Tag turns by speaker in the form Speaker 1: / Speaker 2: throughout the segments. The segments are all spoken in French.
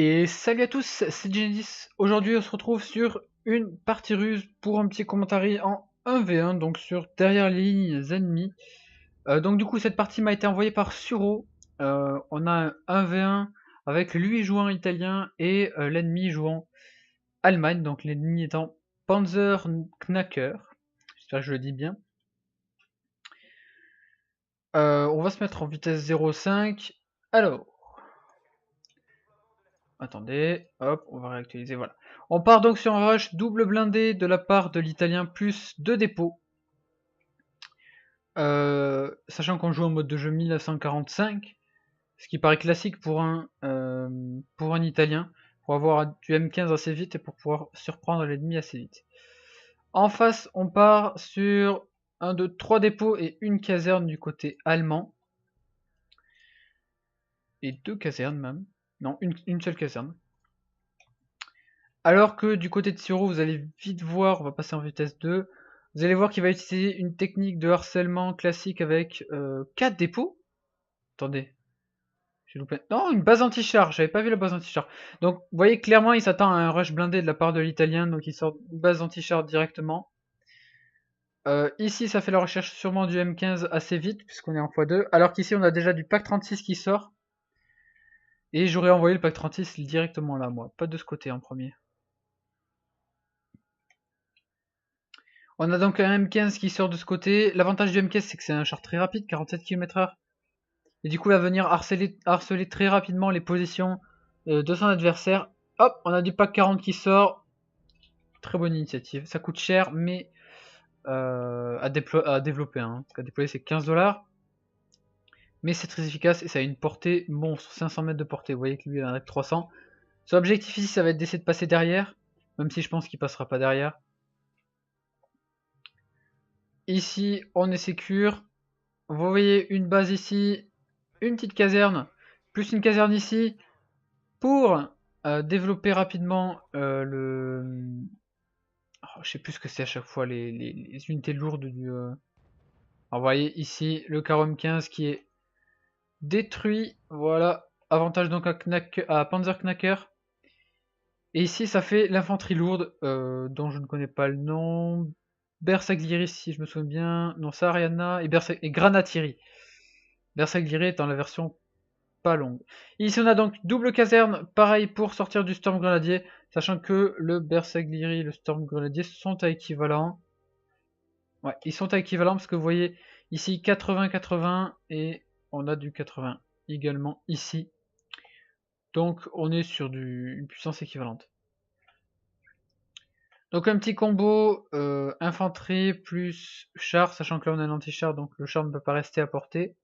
Speaker 1: Et salut à tous, c'est Genesis. Aujourd'hui, on se retrouve sur une partie ruse pour un petit commentaire en 1v1, donc sur derrière les lignes ennemies. Donc du coup, cette partie m'a été envoyée par Suro. On a un 1v1 avec lui jouant italien et l'ennemi jouant Allemagne, donc l'ennemi étant Panzerknacker. J'espère que je le dis bien. On va se mettre en vitesse 0,5. Alors, attendez, hop, on va réactualiser, voilà. On part donc sur un rush double blindé de la part de l'italien plus 2 dépôts. Sachant qu'on joue en mode de jeu 1945, ce qui paraît classique pour un italien, pour avoir du M15 assez vite et pour pouvoir surprendre l'ennemi assez vite. En face, on part sur 1, 2, 3 dépôts et une caserne du côté allemand. Et 2 casernes même. Non, une seule caserne. Alors que du côté de Siro, vous allez vite voir, on va passer en vitesse 2, vous allez voir qu'il va utiliser une technique de harcèlement classique avec 4 dépôts. Attendez, j'ai loupé. Non, une base anti-char, j'avais pas vu la base anti-char. Donc vous voyez clairement, il s'attend à un rush blindé de la part de l'italien, donc il sort une base anti-char directement. Ici, ça fait la recherche sûrement du M15 assez vite, puisqu'on est en x2, alors qu'ici, on a déjà du pack 36 qui sort. Et j'aurais envoyé le pack 36 directement là, moi, pas de ce côté en premier. On a donc un M15 qui sort de ce côté. L'avantage du M15, c'est que c'est un char très rapide, 47 km/h. Et du coup, il va venir harceler très rapidement les positions de son adversaire. Hop, on a du pack 40 qui sort. Très bonne initiative. Ça coûte cher, mais à développer. Hein. Parce qu'à déployer, c'est 15$. Mais c'est très efficace et ça a une portée monstre. 500 mètres de portée. Vous voyez que lui, il en a 300. Son objectif ici, ça va être d'essayer de passer derrière. Même si je pense qu'il passera pas derrière. Ici, on est sécure. Vous voyez une base ici, une petite caserne, plus une caserne ici, pour développer rapidement le... Oh, je sais plus ce que c'est à chaque fois, les unités lourdes du... Alors, vous voyez ici le Karom 15 qui est détruit, voilà, avantage donc à Panzerknacker. Et ici ça fait l'infanterie lourde, dont je ne connais pas le nom, Bersaglieri si je me souviens bien, non ça Ariana, et Granatieri. Bersaglieri est dans la version pas longue. Ici on a donc double caserne, pareil pour sortir du Storm Grenadier, sachant que le Bersaglieri et le Storm Grenadier sont à équivalent. Ouais, ils sont à équivalent parce que vous voyez ici 80-80 et on a du 80 également ici. Donc on est sur une puissance équivalente. Donc un petit combo infanterie plus char, sachant que là on a un anti-char donc le char ne peut pas rester à portée.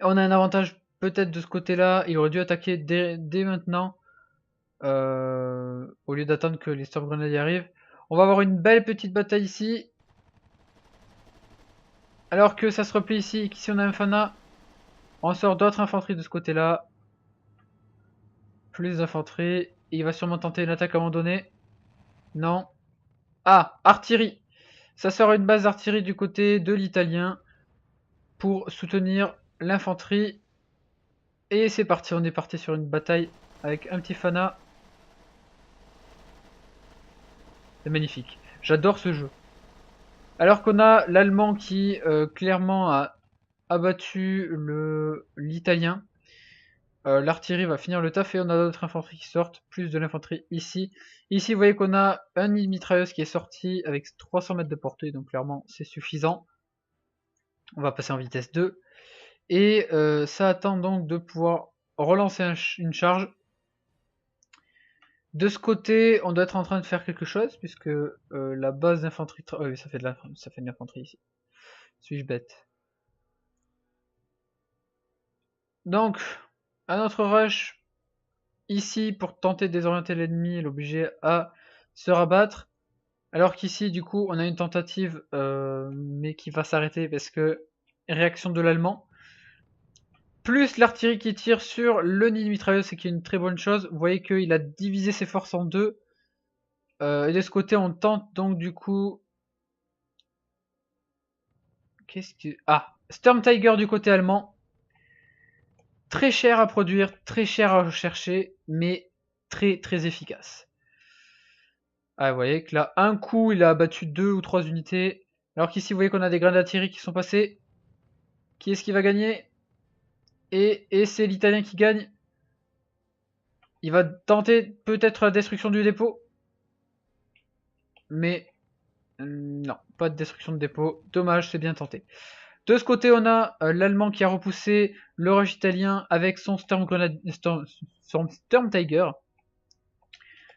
Speaker 1: On a un avantage peut-être de ce côté-là, il aurait dû attaquer dès maintenant, au lieu d'attendre que les Storm Grenadiers arrivent. On va avoir une belle petite bataille ici. Alors que ça se replie ici, qu'ici on a un Fana, on sort d'autres infanteries de ce côté-là. Plus d'infanterie, et il va sûrement tenter une attaque à un moment donné. Non. Ah, artillerie. Ça sort une base d'artillerie du côté de l'italien pour soutenir l'infanterie. Et c'est parti, on est parti sur une bataille avec un petit Fana. C'est magnifique. J'adore ce jeu. Alors qu'on a l'allemand qui clairement a abattu l'italien. L'artillerie va finir le taf et on a d'autres infanteries qui sortent, plus de l'infanterie ici. Ici vous voyez qu'on a un mitrailleuse qui est sorti avec 300 mètres de portée, donc clairement c'est suffisant. On va passer en vitesse 2. Et ça attend donc de pouvoir relancer une charge. De ce côté, on doit être en train de faire quelque chose, puisque la base d'infanterie... oui, ça fait de l'infanterie ici. Suis-je bête? Donc, un autre rush ici pour tenter de désorienter l'ennemi et l'obliger à se rabattre. Alors qu'ici, du coup, on a une tentative, mais qui va s'arrêter parce que réaction de l'allemand. Plus l'artillerie qui tire sur le nid mitrailleuse, c'est qui est une très bonne chose. Vous voyez qu'il a divisé ses forces en deux. Et de ce côté, on tente donc du coup... Qu'est-ce que... Ah, Storm Tiger du côté allemand. Très cher à produire, très cher à rechercher, mais très très efficace. Ah, vous voyez que là, un coup, il a abattu 2 ou 3 unités. Alors qu'ici, vous voyez qu'on a des grenades d'artillerie qui sont passées. Qui est-ce qui va gagner? Et c'est l'Italien qui gagne. Il va tenter peut-être la destruction du dépôt. Mais non, pas de destruction de dépôt. Dommage, c'est bien tenté. De ce côté, on a l'Allemand qui a repoussé le rush italien avec son Storm Tiger.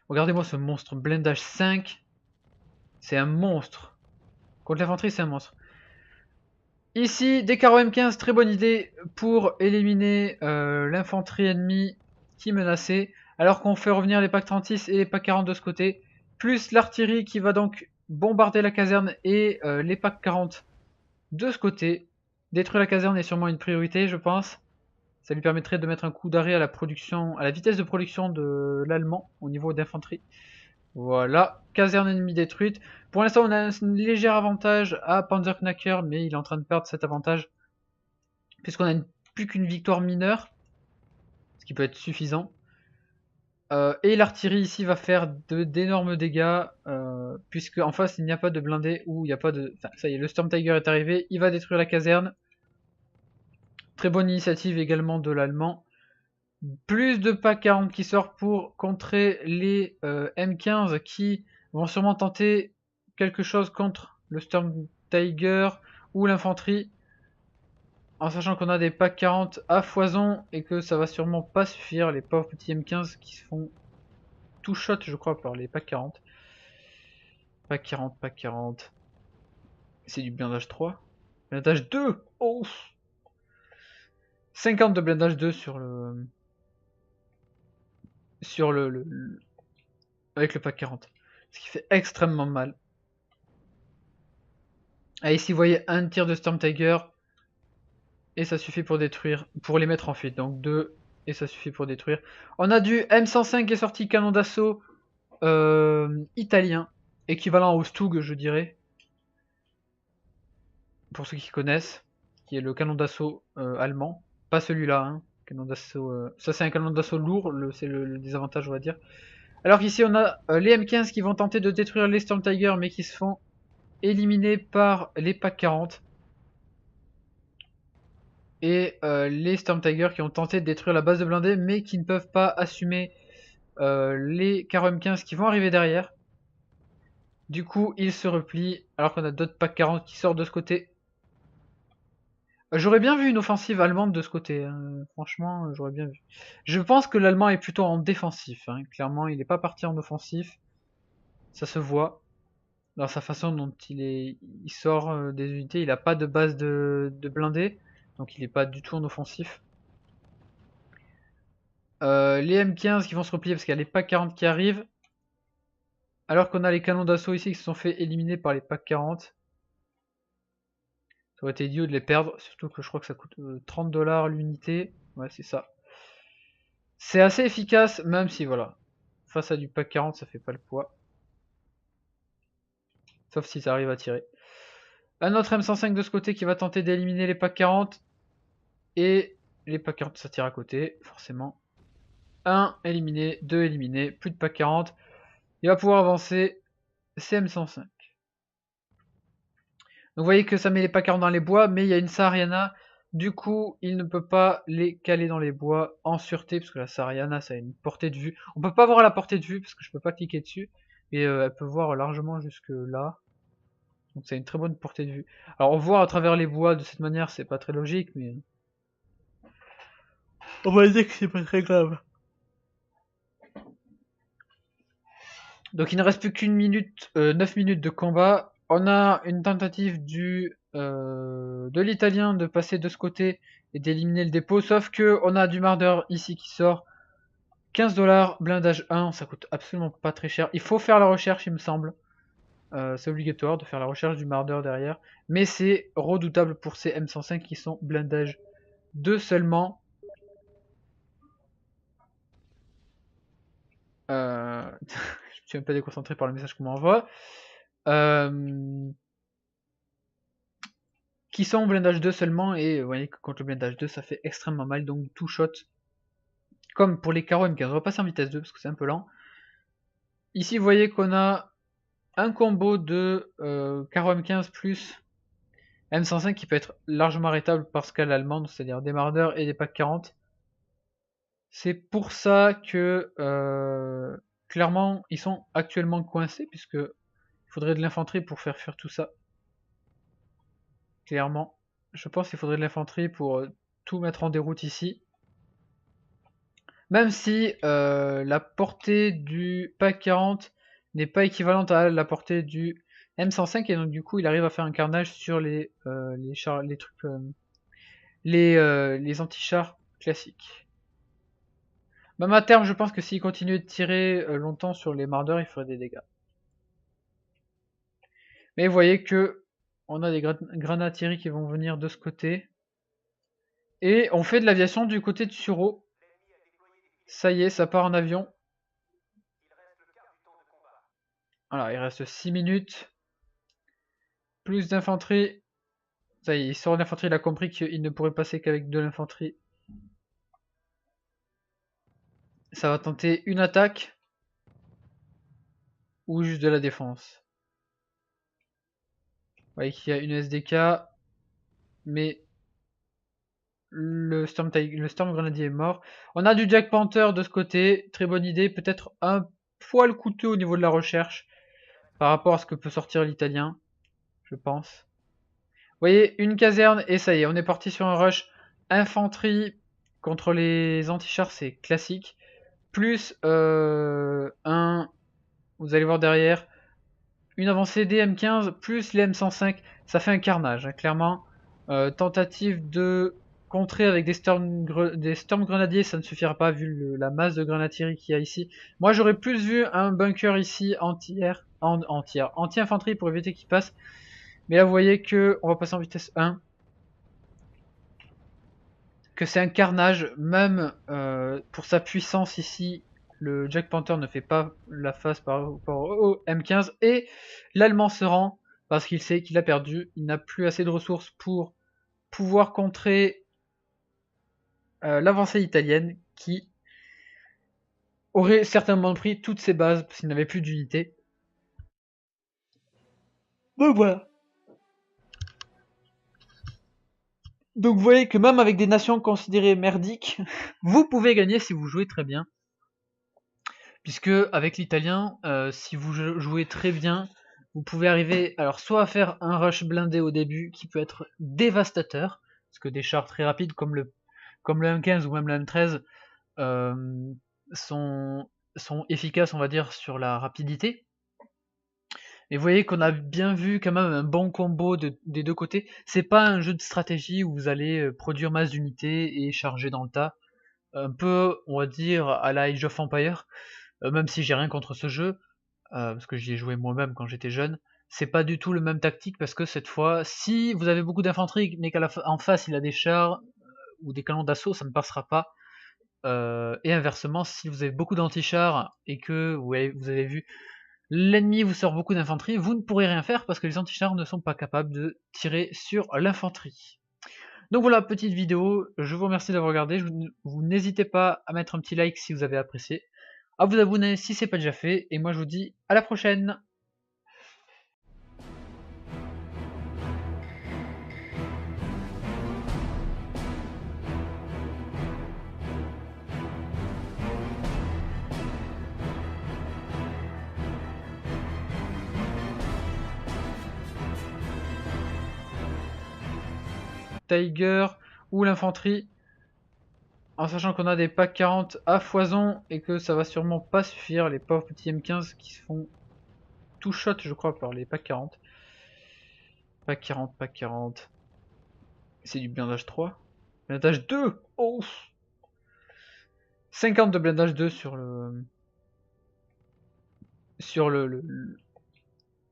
Speaker 1: Regardez-moi ce monstre, blindage 5. C'est un monstre. Contre l'infanterie, c'est un monstre. Ici, des carreaux M15, très bonne idée pour éliminer l'infanterie ennemie qui menaçait. Alors qu'on fait revenir les packs 36 et les packs 40 de ce côté. Plus l'artillerie qui va donc bombarder la caserne et les packs 40 de ce côté. Détruire la caserne est sûrement une priorité, je pense. Ça lui permettrait de mettre un coup d'arrêt à la production, à la vitesse de production de l'allemand au niveau d'infanterie. Voilà, caserne ennemie détruite. Pour l'instant, on a un léger avantage à Panzerknacker, mais il est en train de perdre cet avantage. Puisqu'on a plus qu'une victoire mineure, ce qui peut être suffisant. Et l'artillerie ici va faire d'énormes dégâts, puisque en face il n'y a pas de blindé, ou il n'y a pas de... Enfin, ça y est, le Storm Tiger est arrivé, il va détruire la caserne. Très bonne initiative également de l'allemand. Plus de PAC 40 qui sort pour contrer les M15 qui vont sûrement tenter quelque chose contre le Storm Tiger ou l'infanterie. En sachant qu'on a des PAC 40 à foison et que ça va sûrement pas suffire. Les pauvres petits M15 qui se font tout shot, je crois, par les PAC 40. PAC 40, PAC 40. C'est du blindage 3. Blindage 2. Oh, 50 de blindage 2 sur le... avec le PAC 40. Ce qui fait extrêmement mal. Ah, ici vous voyez un tir de Storm Tiger. Et ça suffit pour détruire, pour les mettre en fuite. Donc 2 et ça suffit pour détruire. On a du M105 qui est sorti, canon d'assaut italien. Équivalent au Stug, je dirais. Pour ceux qui connaissent. Qui est le canon d'assaut allemand. Pas celui-là, hein. Canon d'assaut. Ça c'est un canon d'assaut lourd, c'est le désavantage on va dire. Alors qu'ici on a les M15 qui vont tenter de détruire les Storm Tiger mais qui se font éliminer par les PAC 40. Et les Storm Tiger qui ont tenté de détruire la base de blindés mais qui ne peuvent pas assumer les Caro M15 qui vont arriver derrière. Du coup ils se replient alors qu'on a d'autres PAC 40 qui sortent de ce côté. J'aurais bien vu une offensive allemande de ce côté, hein. Franchement j'aurais bien vu. Je pense que l'allemand est plutôt en défensif, hein. Clairement il n'est pas parti en offensif. Ça se voit dans sa façon dont il sort des unités, il n'a pas de base de blindés. Donc il n'est pas du tout en offensif. Les M15 qui vont se replier parce qu'il y a les PAC 40 qui arrivent. Alors qu'on a les canons d'assaut ici qui se sont fait éliminer par les PAC 40. Ça aurait été idiot de les perdre, surtout que je crois que ça coûte 30 $ l'unité. Ouais, c'est ça. C'est assez efficace, même si voilà. Face à du PAC 40, ça fait pas le poids. Sauf si ça arrive à tirer. Un autre M105 de ce côté qui va tenter d'éliminer les PAC 40. Et les PAC 40, ça tire à côté, forcément. 1 éliminé, 2 éliminé, plus de PAC 40. Il va pouvoir avancer CM105. Donc vous voyez que ça met les PAC 40 dans les bois, mais il y a une Sahariana. Du coup, il ne peut pas les caler dans les bois en sûreté, parce que la Sahariana, ça a une portée de vue. On peut pas voir la portée de vue, parce que je peux pas cliquer dessus. Et elle peut voir largement jusque là. Donc ça a une très bonne portée de vue. Alors voir à travers les bois de cette manière, c'est pas très logique, mais... on va dire que c'est pas très grave. Donc il ne reste plus qu'une minute, 9 minutes de combat. On a une tentative de l'italien de passer de ce côté et d'éliminer le dépôt. Sauf que on a du Marder ici qui sort. 15 $, blindage 1, ça coûte absolument pas très cher. Il faut faire la recherche, il me semble. C'est obligatoire de faire la recherche du Marder derrière. Mais c'est redoutable pour ces M105 qui sont blindage 2 seulement. Je me suis un peu déconcentré par le message qu'on m'envoie. qui sont blindage 2 seulement, et vous voyez que contre le blindage 2 ça fait extrêmement mal, donc tout shot, comme pour les carreaux M15, on va passer en vitesse 2 parce que c'est un peu lent. Ici vous voyez qu'on a un combo de carreau M15 plus M105 qui peut être largement arrêtable par scale allemande, c'est-à-dire des mardeurs et des packs 40. C'est pour ça que clairement ils sont actuellement coincés, puisque il faudrait de l'infanterie pour faire fuir tout ça. Clairement, je pense qu'il faudrait de l'infanterie pour tout mettre en déroute ici. Même si la portée du pack 40 n'est pas équivalente à la portée du M105, et donc du coup il arrive à faire un carnage sur les anti-chars classiques. Même à terme, je pense que s'il continuait de tirer longtemps sur les mardeurs, il ferait des dégâts. Mais vous voyez que on a des grenadiers qui vont venir de ce côté. Et on fait de l'aviation du côté de Suro. Ça y est, ça part en avion. Voilà, il reste 6 minutes. Plus d'infanterie. Ça y est, il sort d'infanterie, il a compris qu'il ne pourrait passer qu'avec de l'infanterie. Ça va tenter une attaque. Ou juste de la défense. Vous voyez qu'il y a une SDK. Mais le Storm Grenadier est mort. On a du Jack Panther de ce côté. Très bonne idée. Peut-être un poil coûteux au niveau de la recherche. Par rapport à ce que peut sortir l'italien. Je pense. Vous voyez, une caserne et ça y est, on est parti sur un rush infanterie contre les anti-chars, c'est classique. Plus un, vous allez voir derrière, une avancée des M15 plus les M105, ça fait un carnage, hein, clairement. Tentative de contrer avec des storm grenadiers, ça ne suffira pas vu la masse de grenadierie qu'il y a ici. Moi j'aurais plus vu un bunker ici anti-infantrie pour éviter qu'il passe. Mais là vous voyez que on va passer en vitesse 1. Que c'est un carnage, même pour sa puissance ici, le Jack Panther ne fait pas la face par rapport au M15 et l'Allemand se rend parce qu'il sait qu'il a perdu, il n'a plus assez de ressources pour pouvoir contrer l'avancée italienne qui aurait certainement pris toutes ses bases s'il n'avait plus d'unité. Donc voilà. Donc vous voyez que même avec des nations considérées merdiques, vous pouvez gagner si vous jouez très bien. Puisque avec l'italien, si vous jouez très bien, vous pouvez arriver alors soit à faire un rush blindé au début qui peut être dévastateur, parce que des chars très rapides comme le M15 ou même le M13 sont efficaces, on va dire, sur la rapidité. Et vous voyez qu'on a bien vu quand même un bon combo des deux côtés. C'est pas un jeu de stratégie où vous allez produire masse d'unités et charger dans le tas. Un peu, on va dire, à la Age of Empires. Même si j'ai rien contre ce jeu, parce que j'y ai joué moi-même quand j'étais jeune, c'est pas du tout le même tactique parce que cette fois, si vous avez beaucoup d'infanterie mais qu'en face il a des chars ou des canons d'assaut, ça ne passera pas. Et inversement, si vous avez beaucoup d'antichars et que vous avez vu l'ennemi vous sort beaucoup d'infanterie, vous ne pourrez rien faire parce que les antichars ne sont pas capables de tirer sur l'infanterie. Donc voilà, petite vidéo, je vous remercie d'avoir regardé, vous n'hésitez pas à mettre un petit like si vous avez apprécié, à vous abonner si c'est pas déjà fait, et moi je vous dis à la prochaine. Tiger ou l'infanterie, en sachant qu'on a des packs 40 à foison et que ça va sûrement pas suffire, les pauvres petits M15 qui se font tout shot je crois par les packs 40. Pack 40, pack 40. C'est du blindage 3. Blindage 2. Oh, 50 de blindage 2 sur le...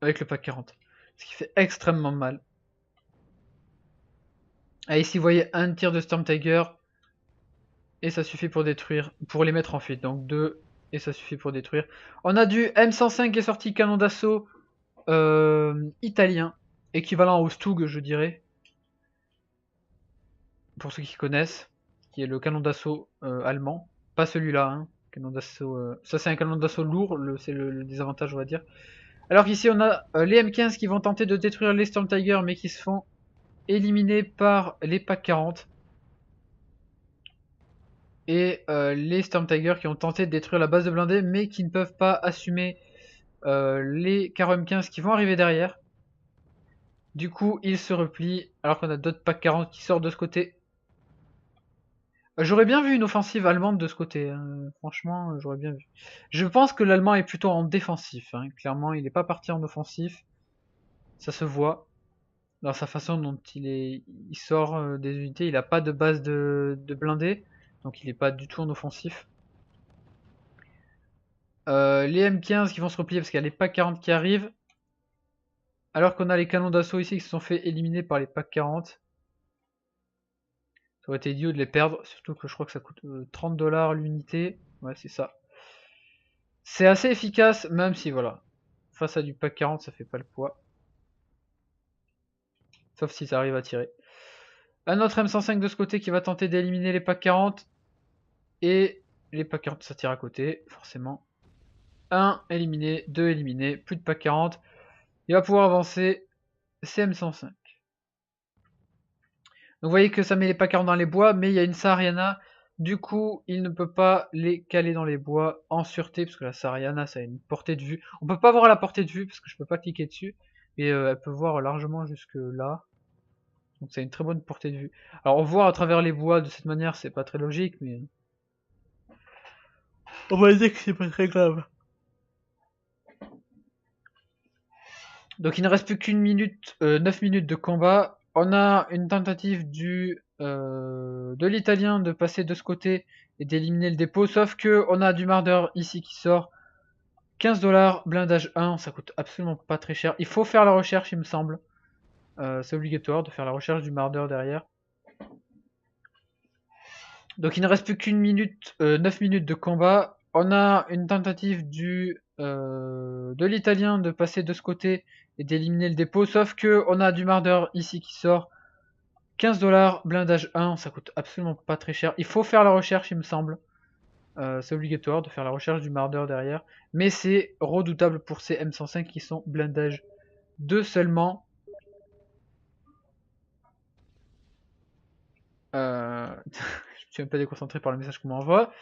Speaker 1: avec le pack 40. Ce qui fait extrêmement mal. Et ici vous voyez un tir de Storm Tiger. Et ça suffit pour détruire, pour les mettre en fuite. Donc 2 et ça suffit pour détruire. On a du M105 qui est sorti, canon d'assaut italien, équivalent au Stug je dirais. pour ceux qui connaissent, qui est le canon d'assaut allemand. Pas celui-là, hein. Canon d'assaut, ça c'est un canon d'assaut lourd, c'est le désavantage on va dire. Alors qu'ici on a les M15 qui vont tenter de détruire les Storm Tiger mais qui se font éliminer par les PaK 40. Et les Storm Tiger qui ont tenté de détruire la base de blindés mais qui ne peuvent pas assumer les Karo M15 qui vont arriver derrière. Du coup ils se replient alors qu'on a d'autres PaK 40 qui sortent de ce côté. J'aurais bien vu une offensive allemande de ce côté, hein. Franchement j'aurais bien vu. Je pense que l'allemand est plutôt en défensif, hein. Clairement il n'est pas parti en offensif. Ça se voit dans sa façon dont il sort des unités, il n'a pas de base de blindés, donc il n'est pas du tout en offensif. Les M15 qui vont se replier parce qu'il y a les PaK 40 qui arrivent, alors qu'on a les canons d'assaut ici qui se sont fait éliminer par les PaK 40. Ça aurait été idiot de les perdre, surtout que je crois que ça coûte 30 $ l'unité. Ouais, c'est ça. C'est assez efficace, même si voilà, face à du PaK 40 ça fait pas le poids. Sauf si ça arrive à tirer. Un autre M105 de ce côté qui va tenter d'éliminer les PaK 40. Et les PaK 40 ça tire à côté, forcément. 1 éliminé, 2 éliminé, plus de PaK 40. Il va pouvoir avancer CM105. Donc vous voyez que ça met les PaK 40 dans les bois, mais il y a une Sahariana. Du coup, il ne peut pas les caler dans les bois en sûreté, parce que la Sahariana, ça a une portée de vue. On peut pas voir la portée de vue, parce que je peux pas cliquer dessus. Mais elle peut voir largement jusque là. Donc ça a une très bonne portée de vue. Alors voir à travers les bois de cette manière, c'est pas très logique, mais on va dire que c'est pas très grave. Donc il ne reste plus qu'une minute, 9 minutes de combat. On a une tentative de l'italien de passer de ce côté et d'éliminer le dépôt. Sauf que on a du mardeur ici qui sort. 15 $, blindage 1, ça coûte absolument pas très cher. Il faut faire la recherche il me semble. C'est obligatoire de faire la recherche du mardeur derrière. Donc il ne reste plus qu'une minute, 9 minutes de combat. On a une tentative de l'italien de passer de ce côté et d'éliminer le dépôt. Sauf que on a du mardeur ici qui sort. 15 $, blindage 1, ça coûte absolument pas très cher. Il faut faire la recherche il me semble. C'est obligatoire de faire la recherche du mardeur derrière. Mais c'est redoutable pour ces M105 qui sont blindage 2 seulement. Je me suis même pas déconcentré par le message qu'on m'envoie.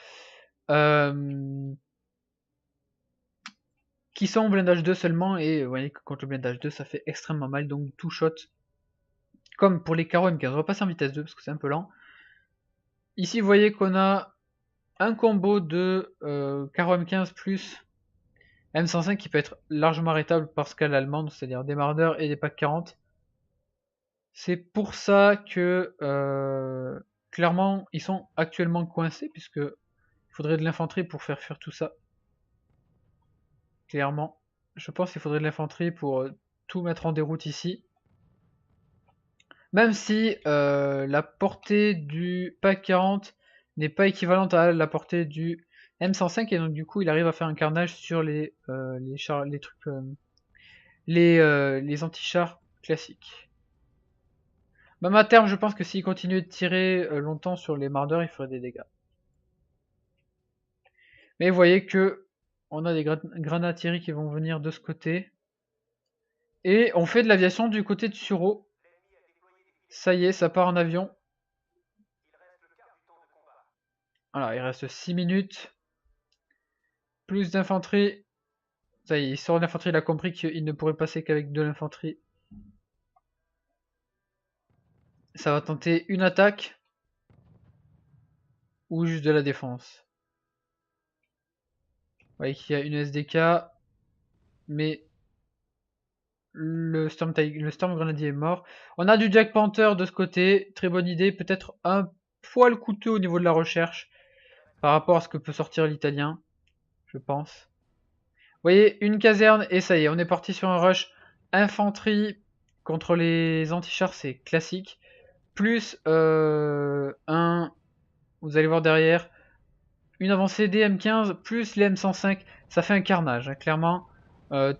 Speaker 1: Qui sont blindage 2 seulement, et vous voyez que contre le blindage 2 ça fait extrêmement mal, donc tout shot. Comme pour les Karo M15, on va passer en vitesse 2 parce que c'est un peu lent. Ici vous voyez qu'on a un combo de Karo M15 plus M105 qui peut être largement arrêtable par scale allemande, c'est-à-dire des mardeurs et des PaK 40. C'est pour ça que clairement ils sont actuellement coincés, puisque il faudrait de l'infanterie pour faire fuir tout ça. Clairement, je pense qu'il faudrait de l'infanterie pour tout mettre en déroute ici. Même si la portée du PaK 40 n'est pas équivalente à la portée du M105, et donc du coup il arrive à faire un carnage sur les anti-chars classiques. Même à terme, je pense que s'il continue de tirer longtemps sur les mardeurs, il ferait des dégâts. Mais vous voyez que on a des grenadiers qui vont venir de ce côté. Et on fait de l'aviation du côté de Suro. Ça y est, ça part en avion. Voilà, il reste 6 minutes. Plus d'infanterie. Ça y est, il sort de l'infanterie, il a compris qu'il ne pourrait passer qu'avec de l'infanterie. Ça va tenter une attaque. Ou juste de la défense. Vous voyez qu'il y a une SDK. Mais le Storm Grenadier est mort. On a du Jack Panther de ce côté. Très bonne idée. Peut-être un poil coûteux au niveau de la recherche. Par rapport à ce que peut sortir l'italien. Je pense. Vous voyez, une caserne et ça y est, on est parti sur un rush. Infanterie contre les anti-chars, c'est classique. Plus un, vous allez voir derrière, une avancée des M15 plus les M105, ça fait un carnage, hein, clairement.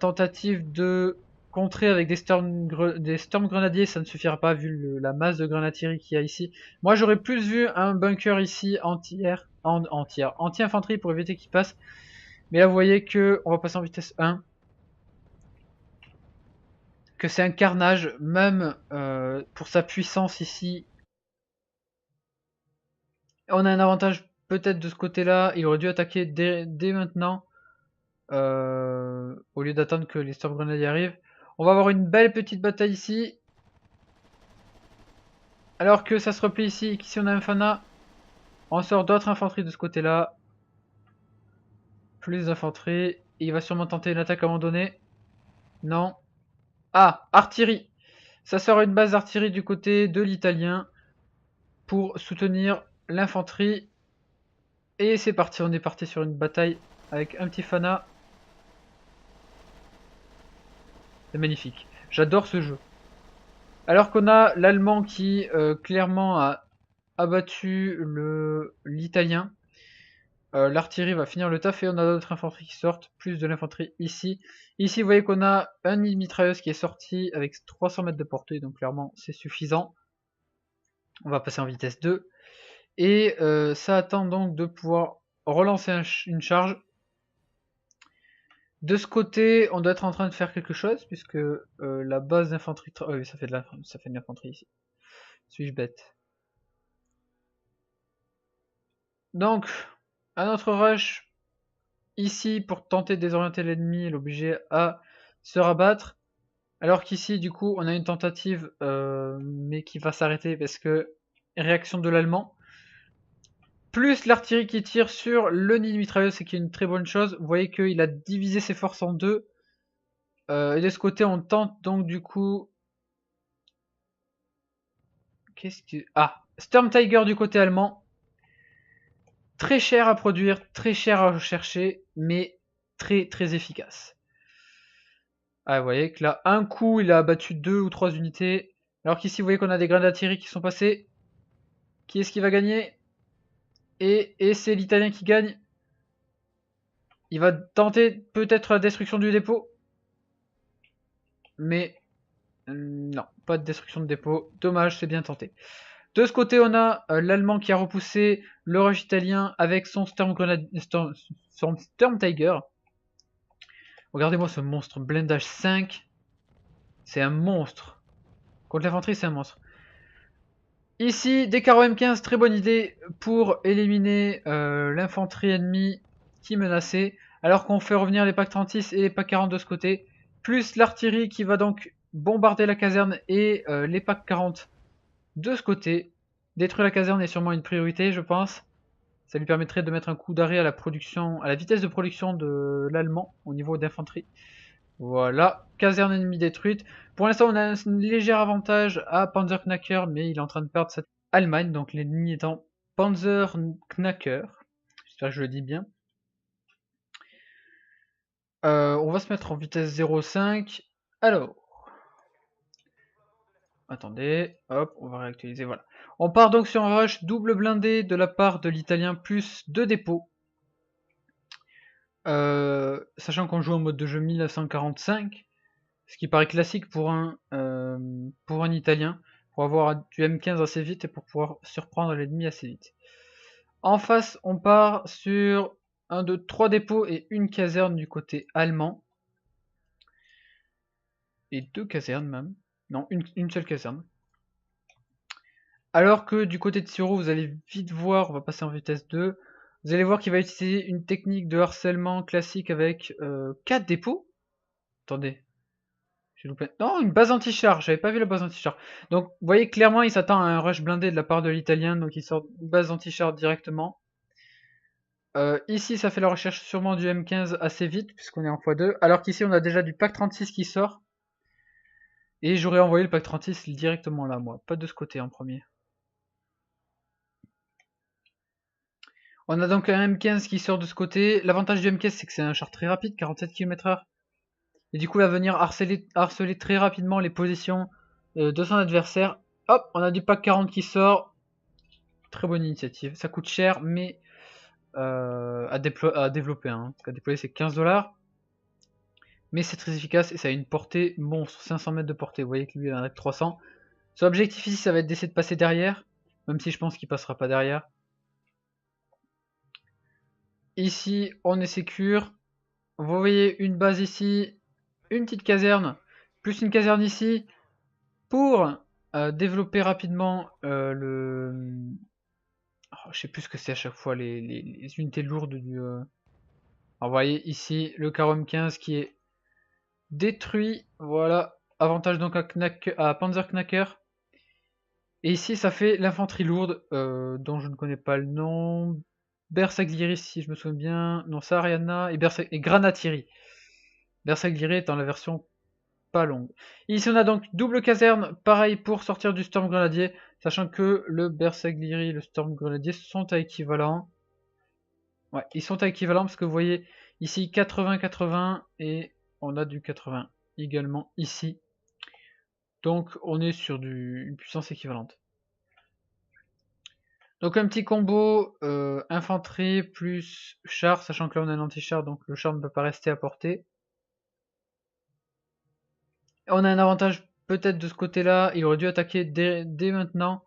Speaker 1: Tentative de contrer avec des storm grenadiers, ça ne suffira pas vu la masse de grenadiers qu'il y a ici. Moi j'aurais plus vu un bunker ici anti-infanterie pour éviter qu'il passe. Mais là vous voyez que on va passer en vitesse 1. Que c'est un carnage, même pour sa puissance ici. On a un avantage peut-être de ce côté-là. Il aurait dû attaquer dès maintenant. Au lieu d'attendre que les Storm Grenadiers arrivent. On va avoir une belle petite bataille ici. Alors que ça se replie ici et qu'ici on a un Fana. On sort d'autres infanteries de ce côté-là. Plus d'infanterie. Et il va sûrement tenter une attaque à un moment donné. Non. Ah, artillerie. Ça sort une base d'artillerie du côté de l'italien. Pour soutenir l'infanterie. Et c'est parti, on est parti sur une bataille avec un petit Fana. C'est magnifique. J'adore ce jeu. Alors qu'on a l'allemand qui clairement a abattu l'italien. L'artillerie va finir le taf et on a d'autres infanteries qui sortent. Plus de l'infanterie ici. Ici vous voyez qu'on a un mitrailleuse qui est sorti avec 300 mètres de portée. Donc clairement c'est suffisant. On va passer en vitesse 2. Et ça attend donc de pouvoir relancer une charge. De ce côté, on doit être en train de faire quelque chose, puisque la base d'infanterie... oui, ça fait de l'infanterie ici. Suis-je bête? Donc, à notre rush, ici, pour tenter de désorienter l'ennemi, il est obligé à se rabattre. Alors qu'ici, du coup, on a une tentative, mais qui va s'arrêter, parce que réaction de l'allemand. Plus l'artillerie qui tire sur le nid de mitrailleuse, c'est qui est une très bonne chose. Vous voyez qu'il a divisé ses forces en deux. Et de ce côté, on tente donc du coup... Qu'est-ce que... Ah, Storm Tiger du côté allemand. Très cher à produire, très cher à rechercher, mais très très efficace. Ah, vous voyez que là, un coup, il a abattu 2 ou 3 unités. Alors qu'ici, vous voyez qu'on a des grains d'artillerie qui sont passés. Qui est-ce qui va gagner? Et c'est l'Italien qui gagne. Il va tenter peut-être la destruction du dépôt. Mais non, pas de destruction de dépôt. Dommage, c'est bien tenté. De ce côté, on a l'Allemand qui a repoussé le rush italien avec son Storm Tiger. Regardez-moi ce monstre, blindage 5. C'est un monstre. Contre l'infanterie, c'est un monstre. Ici, des carreaux M15, très bonne idée pour éliminer l'infanterie ennemie qui menaçait. Alors qu'on fait revenir les PaK 36 et les PaK 40 de ce côté. Plus l'artillerie qui va donc bombarder la caserne et les PaK 40 de ce côté. Détruire la caserne est sûrement une priorité, je pense. Ça lui permettrait de mettre un coup d'arrêt à la production, à la vitesse de production de l'allemand au niveau d'infanterie. Voilà, caserne ennemie détruite. Pour l'instant, on a un léger avantage à Panzerknacker, mais il est en train de perdre cette Allemagne, donc l'ennemi étant Panzerknacker. J'espère que je le dis bien. On va se mettre en vitesse 0,5. Alors, attendez, hop, on va réactualiser, voilà. On part donc sur un rush double blindé de la part de l'italien, plus 2 dépôts. Sachant qu'on joue en mode de jeu 1945, ce qui paraît classique pour un italien, pour avoir du M15 assez vite et pour pouvoir surprendre l'ennemi assez vite. En face, on part sur 1, 2, 3 dépôts et une caserne du côté allemand. Et 2 casernes même. Non, une seule caserne. Alors que du côté de Siro, vous allez vite voir, on va passer en vitesse 2. Vous allez voir qu'il va utiliser une technique de harcèlement classique avec 4 dépôts. Attendez. Non, une base anti-char, j'avais pas vu la base anti-char. Donc, vous voyez clairement, il s'attend à un rush blindé de la part de l'italien, donc il sort une base anti-char directement. Ici, ça fait la recherche sûrement du M15 assez vite, puisqu'on est en x2, alors qu'ici, on a déjà du PaK 36 qui sort. Et j'aurais envoyé le PaK 36 directement là, moi, pas de ce côté en premier. On a donc un M15 qui sort de ce côté. L'avantage du M15, c'est que c'est un char très rapide, 47 km/h. Et du coup, il va venir harceler très rapidement les positions de son adversaire. Hop, on a du PaK 40 qui sort. Très bonne initiative. Ça coûte cher, mais à développer. Hein. Parce qu'à déployer, c'est 15 $. mais c'est très efficace et ça a une portée monstre, 500 mètres de portée. Vous voyez que lui il en a que 300. Son objectif ici, ça va être d'essayer de passer derrière, même si je pense qu'il passera pas derrière. Ici, on est sécure. Vous voyez une base ici, une petite caserne, plus une caserne ici, pour développer rapidement le... Oh, je sais plus ce que c'est à chaque fois, les unités lourdes du... Alors, vous voyez ici le Carom 15 qui est détruit. Voilà, avantage donc à Panzerknacker. Et ici, ça fait l'infanterie lourde, dont je ne connais pas le nom. Bersaglieri, si je me souviens bien. Non, ça, Ariana. Et Granatieri. Bersaglieri étant la version pas longue. Ici, on a donc double caserne. Pareil pour sortir du Storm Grenadier. Sachant que le Bersaglieri et le Storm Grenadier sont à équivalent. Ouais, ils sont à équivalent parce que vous voyez ici 80-80 et on a du 80 également ici. Donc, on est sur une puissance équivalente. Donc un petit combo infanterie plus char, sachant que là on a un anti-char, donc le char ne peut pas rester à portée. On a un avantage peut-être de ce côté-là, il aurait dû attaquer dès maintenant.